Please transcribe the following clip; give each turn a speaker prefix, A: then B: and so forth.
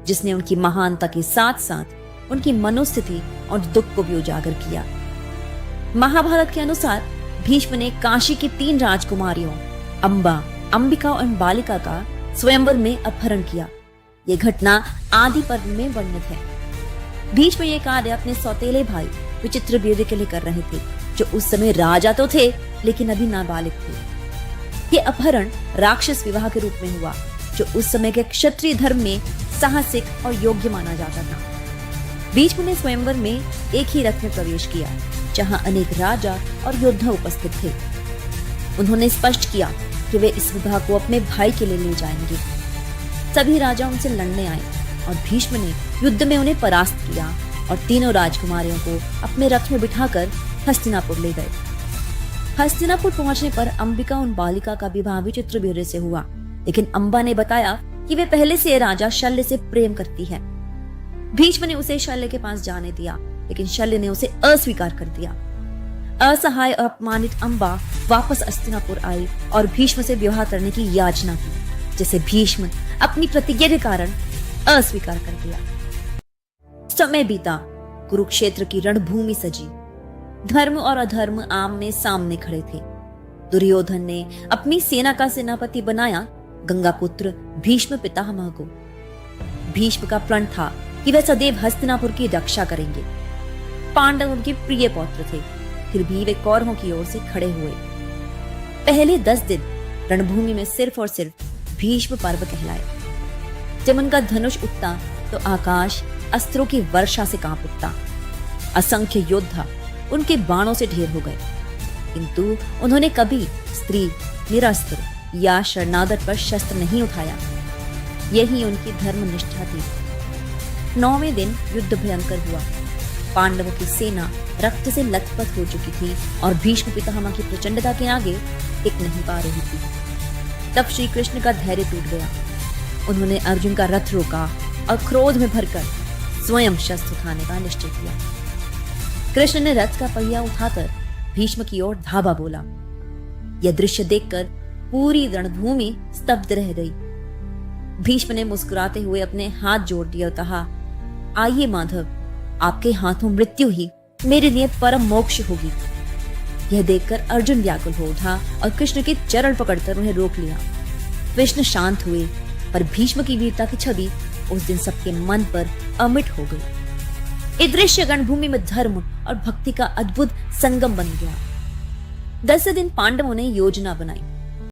A: जिसने उनकी महानता के साथ साथ उनकी मनोस्थिति और दुख को भी उजागर किया। महाभारत के अनुसार भीष्म ने काशी की 3 राजकुमारियों अंबा, अंबिका और बालिका का स्वयंवर में अपहरण किया। यह घटना आदि पर्व में वर्णित है। भीष्म ये कार्य अपने सौतेले भाई विचित्रवीर्य के लिए कर रहे थे, जो उस समय राजा तो थे लेकिन अभी नाबालिग थे। ये अपहरण राक्षस विवाह के रूप में हुआ, जो उस समय के क्षत्रिय धर्म में साहसिक और योग्य माना जाता था। भीष्म ने स्वयंवर में एक ही रथ में प्रवेश किया, जहां अनेक राजा और योद्धा उपस्थित थे। उन्होंने स्पष्ट किया कि वे इस विवाह को अपने भाई के लिए ले जाएंगे। सभी राजा उनसे लड़ने आए और भीष्म ने युद्ध में उन्हें परास्त किया और तीनों राजकुमारियों को अपने रथ में बिठाकर हस्तिनापुर ले गए। हस्तिनापुर पहुंचने पर अंबिका और बालिका का विवाह विचित्रवीर्य से हुआ, लेकिन अंबा ने बताया कि वे पहले से राजा शल्य से प्रेम करती है। भीष्म ने उसे शल्य के पास जाने दिया, लेकिन शल्य ने उसे अस्वीकार कर दिया। असहाय और अपमानित अंबा वापस हस्तिनापुर आई और भीष्म से विवाह करने की याचना की, जिसे भीष्म अपनी प्रतिज्ञा के कारण अस्वीकार कर दिया। समय बीता, कुरुक्षेत्र की रणभूमि सजी। धर्म और अधर्म आमने सामने खड़े थे। दुर्योधन ने अपनी सेना का सेनापति बनाया गंगापुत्र भीष्म पितामह को। भीष्म का प्रण था कि वह सदैव हस्तिनापुर की रक्षा करेंगे। पांडव उनके प्रिय पौत्र थे, फिर भी वे कौरवों की ओर से खड़े हुए। पहले 10 दिन रणभूमि में सिर्फ और सिर्फ भीष्म पर्व कहलाए। जब उनका धनुष उठता तो आकाश अस्त्रों की वर्षा से कांप उठता। असंख्य योद्धा उनके बाणों से ढेर हो गए, किंतु उन्होंने कभी स्त्री, निरस्त्र या शरणागत पर शस्त्र नहीं उठाया। यही उनकी धर्मनिष्ठा थी। 9वें दिन युद्ध भयंकर हुआ। पांडवों की सेना रक्त से लथपथ हो चुकी थी और भीष्म पितामह की प्रचंडता के आगे टिक नहीं पा रही थी। तब श्री कृष्ण का धैर्य टूट गया। उन्होंने अर्जुन का रथ रोका और क्रोध में भरकर स्वयं शस्त्र उठाने का निश्चय किया। कृष्ण ने रथ का पहिया उठाकर भीष्म की ओर धावा बोला। यह दृश्य देखकर पूरी रणभूमि स्तब्ध रह गई। भीष्म ने मुस्कुराते हुए अपने हाथ जोड़ दिए और कहा, आइए माधव, आपके हाथों मृत्यु ही मेरे लिए परम मोक्ष होगी। यह देखकर अर्जुन व्याकुल हो उठा और कृष्ण के चरण पकड़कर उन्हें रोक लिया। कृष्ण शांत हुए, पर भीष्म की वीरता की छवि उस दिन सबके मन पर अमिट हो गई। इस दृश्य रणभूमि में धर्म और भक्ति का अद्भुत संगम बन गया। 10 दिन पांडवों ने योजना बनाई।